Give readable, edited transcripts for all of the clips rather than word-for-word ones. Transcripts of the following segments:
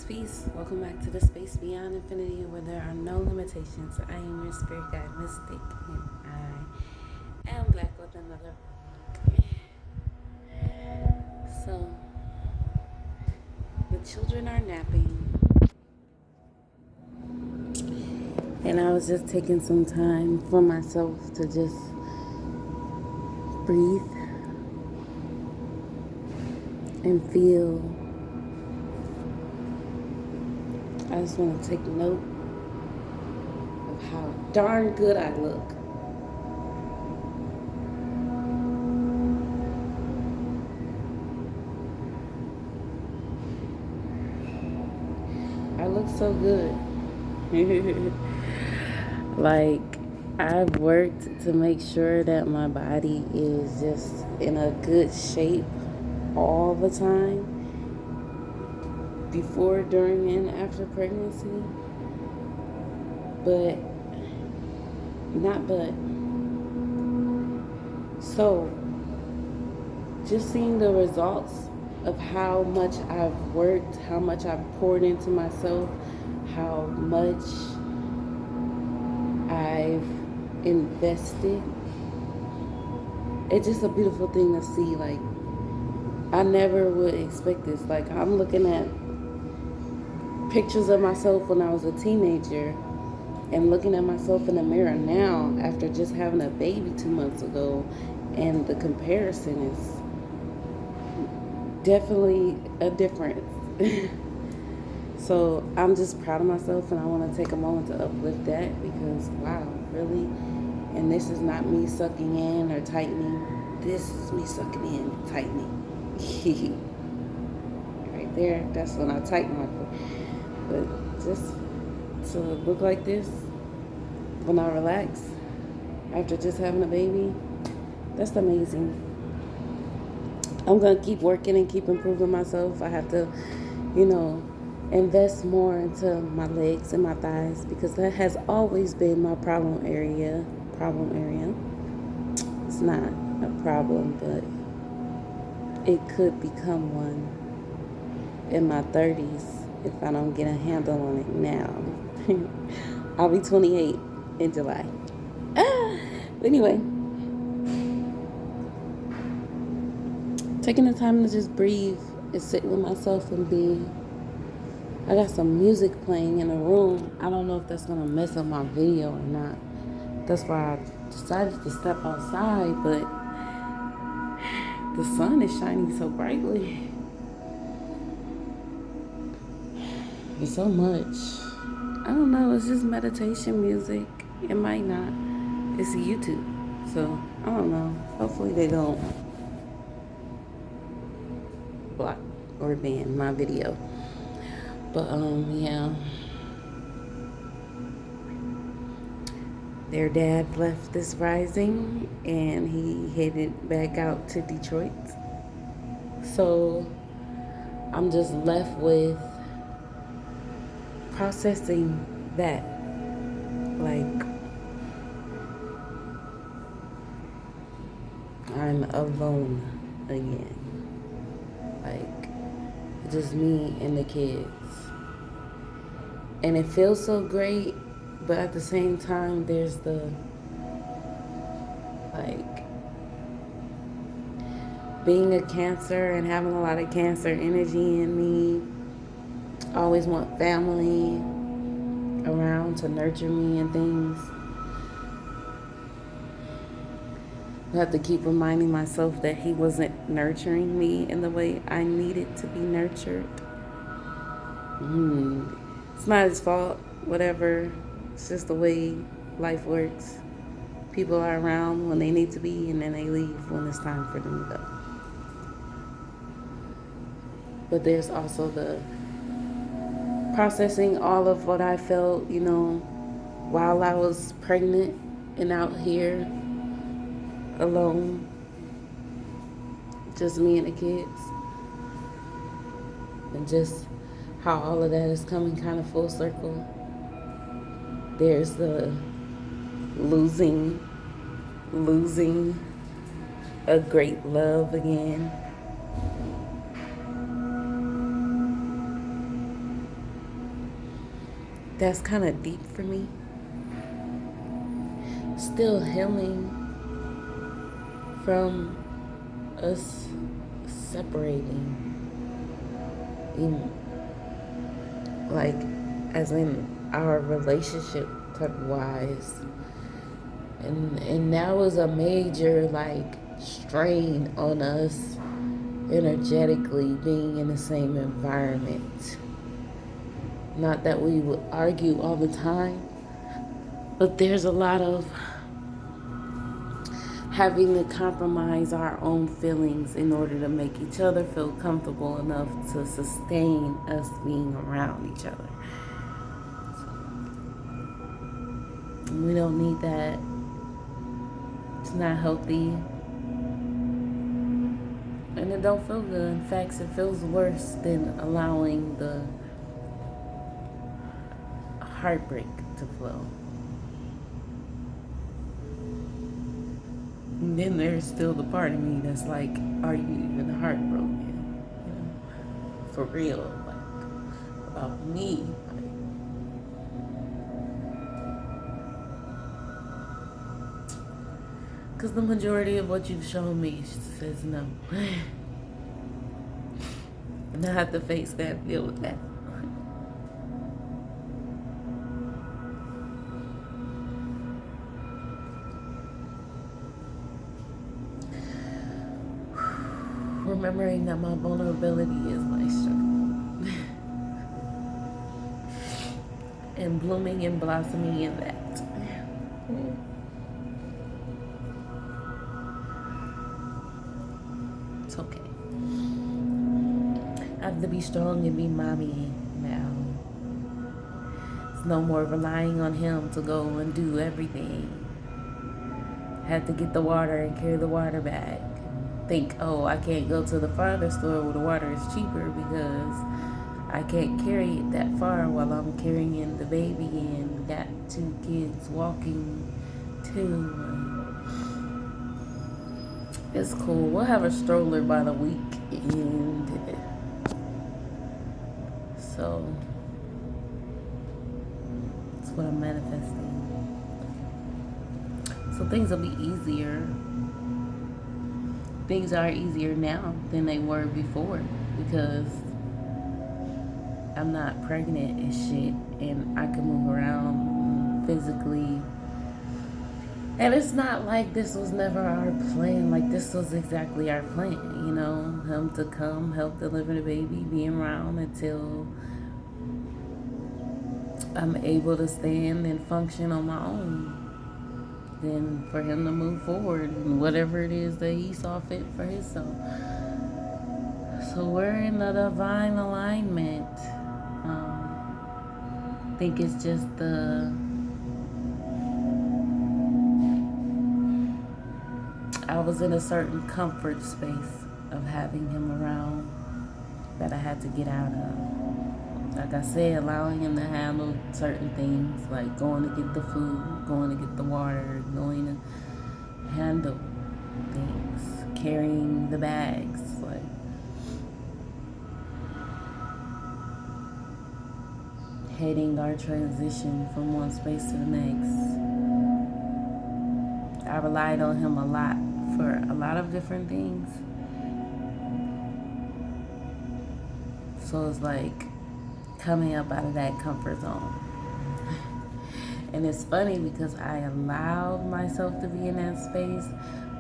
Peace. Welcome back to the space beyond infinity where there are no limitations. I am your spirit guide, Mystic, and I am back with another book. So, the children are napping, and I was just taking some time for myself to just breathe and feel. I just want to take note of how darn good I look. I look so good. Like, I've worked to make sure that my body is just in a good shape all the time, before, during, and after pregnancy. So, just seeing the results of how much I've worked, how much I've poured into myself, how much I've invested. It's just a beautiful thing to see. Like, I never would expect this. Like, I'm looking at pictures of myself when I was a teenager and looking at myself in the mirror now after just having a baby 2 months ago, and the comparison is definitely a difference. So I'm just proud of myself, and I want to take a moment to uplift that, because wow, really? And this is not me sucking in or tightening. This is me sucking in and tightening. Right there, that's when I tighten my foot. But just to look like this when I relax after just having a baby, that's amazing. I'm going to keep working and keep improving myself. I have to, invest more into my legs and my thighs, because that has always been my problem area. It's not a problem, but it could become one in my 30s if I don't get a handle on it now. I'll be 28 in July. But anyway, taking the time to just breathe and sit with myself and be. I got some music playing in the room. I don't know if that's going to mess up my video or not. That's why I decided to step outside, but the sun is shining so brightly. It's so much. I don't know, it's just meditation music. It might not. It's YouTube. So, I don't know. Hopefully they don't block or ban my video. But, yeah. Their dad left this rising, and he headed back out to Detroit. So, I'm just left with processing that. Like, I'm alone again. Like, just me and the kids. And it feels so great, but at the same time, there's the, being a Cancer and having a lot of Cancer energy in me. I always want family around to nurture me and things. I have to keep reminding myself that he wasn't nurturing me in the way I needed to be nurtured. It's not his fault, whatever. It's just the way life works. People are around when they need to be, and then they leave when it's time for them to go. But there's also the processing all of what I felt, while I was pregnant and out here alone, just me and the kids, and just how all of that is coming kind of full circle. There's the losing a great love again. that's kind of deep for me. Still healing from us separating, in like, as in our relationship type wise, and that was a major like strain on us energetically being in the same environment. Not that we would argue all the time, but there's a lot of having to compromise our own feelings in order to make each other feel comfortable enough to sustain us being around each other. We don't need that. It's not healthy. And it don't feel good. In fact, it feels worse than allowing the heartbreak to flow. And then there's still the part of me that's like, are you even heartbroken? You know, for real, like, about me. Because the majority of what you've shown me says no. And I have to face that, deal with that. Remembering that my vulnerability is my strength. And blooming and blossoming in that. It's okay. I have to be strong and be mommy now. It's no more relying on him to go and do everything. Had to get the water and carry the water back. Think, oh, I can't go to the farther store where the water is cheaper because I can't carry it that far while I'm carrying the baby and got 2 kids walking too. It's cool. We'll have a stroller by the week, and so that's what I'm manifesting. So things will be easier. Things are easier now than they were before because I'm not pregnant and shit, and I can move around physically. And it's not like this was never our plan. Like, this was exactly our plan, you know, him to come, help deliver the baby, be around until I'm able to stand and function on my own. Then for him to move forward and whatever it is that he saw fit for himself. So we're in a divine alignment. I think it's just I was in a certain comfort space of having him around that I had to get out of. Like I said, allowing him to handle certain things, like going to get the food, going to get the water, going to handle things, carrying the bags, like heading our transition from one space to the next. I relied on him a lot for a lot of different things. So it's like coming up out of that comfort zone. And it's funny because I allowed myself to be in that space,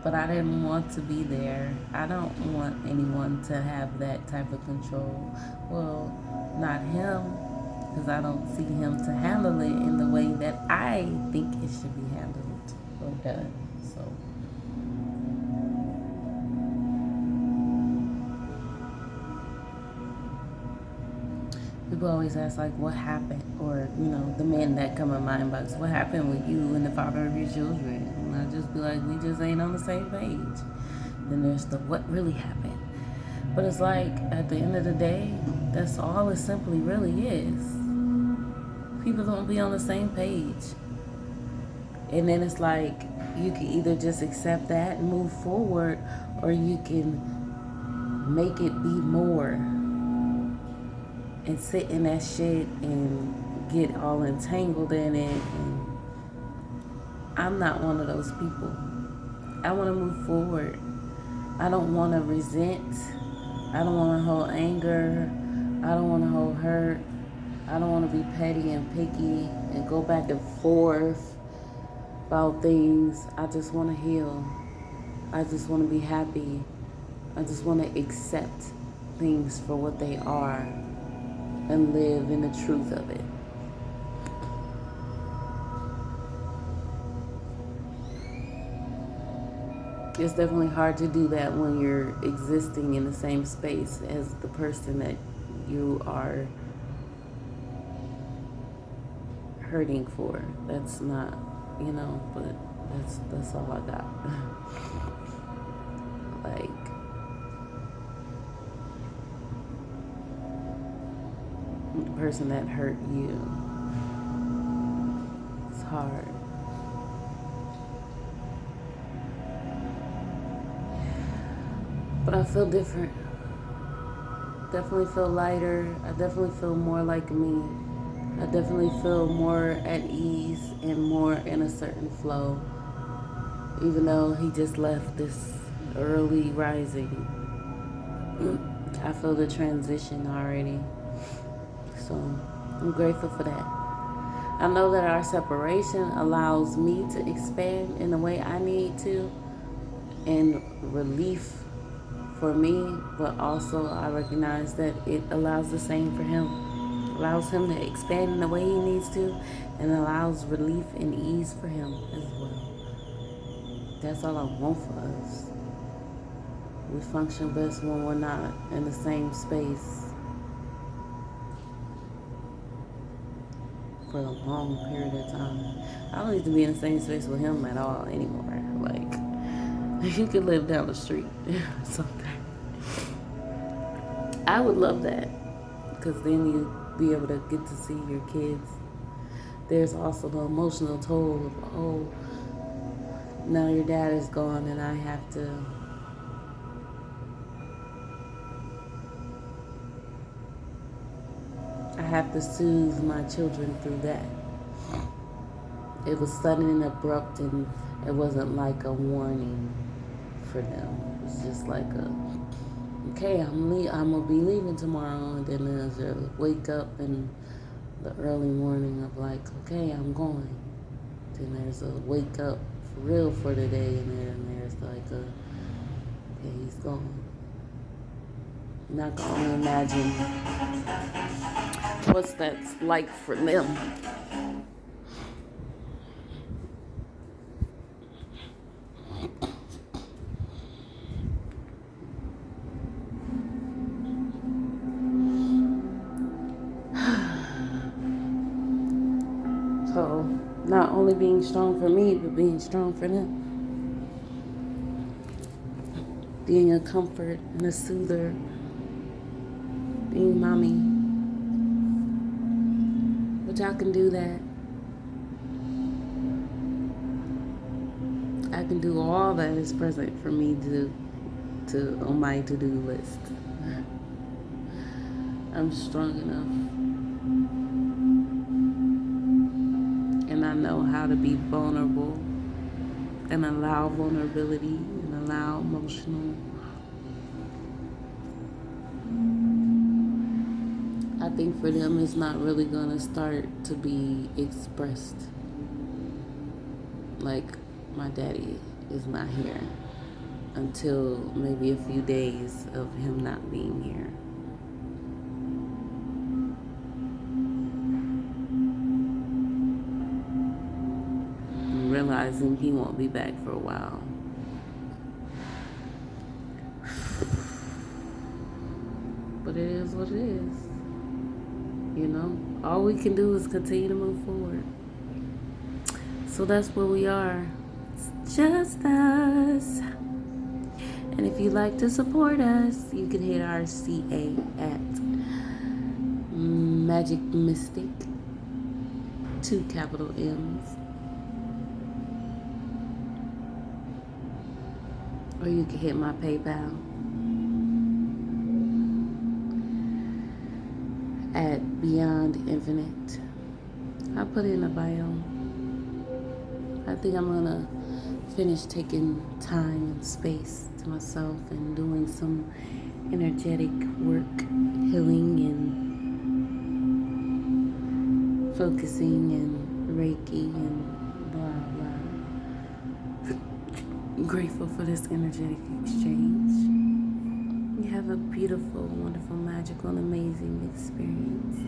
but I didn't want to be there. I don't want anyone to have that type of control. Well, not him, because I don't see him to handle it in the way that I think it should be handled or done. So people always ask, like, what happened? Or, you know, the men that come in my inbox, what happened with you and the father of your children? And I just be like, we just ain't on the same page. Then there's the what really happened. But it's like, at the end of the day, that's all it simply really is. People don't be on the same page. And then it's like, you can either just accept that and move forward, or you can make it be more and sit in that shit and get all entangled in it. And I'm not one of those people. I want to move forward. I don't want to resent. I don't want to hold anger. I don't want to hold hurt. I don't want to be petty and picky and go back and forth about things. I just want to heal. I just want to be happy. I just want to accept things for what they are and live in the truth of it. It's definitely hard to do that when you're existing in the same space as the person that you are hurting for. That's not, but that's all I got. Like, the person that hurt you, it's hard. But I feel different. Definitely feel lighter. I definitely feel more like me. I definitely feel more at ease and more in a certain flow. Even though he just left this early rising, I feel the transition already. So I'm grateful for that. I know that our separation allows me to expand in the way I need to, and relief for me, but also I recognize that it allows the same for him. Allows him to expand in the way he needs to, and allows relief and ease for him as well. That's all I want for us. We function best when we're not in the same space for a long period of time. I don't need to be in the same space with him at all anymore. Like, you could live down the street or something. I would love that, because then you'd be able to get to see your kids. There's also the emotional toll of, now your dad is gone and I have to soothe my children through that. It was sudden and abrupt, and it wasn't like a warning for them. It was just like okay, I'm gonna be leaving tomorrow, and then there's a wake up in the early morning of like, okay, I'm going. Then there's a wake up for real for the day, and then there's like okay, he's gone. I'm not gonna imagine what's that's like for them. So, not only being strong for me, but being strong for them. Being a comfort and a soother. Being mommy. But y'all can do that. I can do all that is present for me to on my to-do list. I'm strong enough. And I know how to be vulnerable and allow vulnerability and allow emotional. I think for them it's not really gonna start to be expressed. Like, my daddy is not here until maybe a few days of him not being here. Realizing he won't be back for a while. But it is what it is. All we can do is continue to move forward. So that's where we are. It's just us. And if you'd like to support us, you can hit our CA at MagicMystic, 2 capital M's. Or you can hit my PayPal at Beyond Infinite I put it in a bio. I think I'm gonna finish taking time and space to myself and doing some energetic work, healing and focusing and Reiki and blah blah. Grateful for this energetic exchange. You have a beautiful, wonderful, magical, and amazing experience.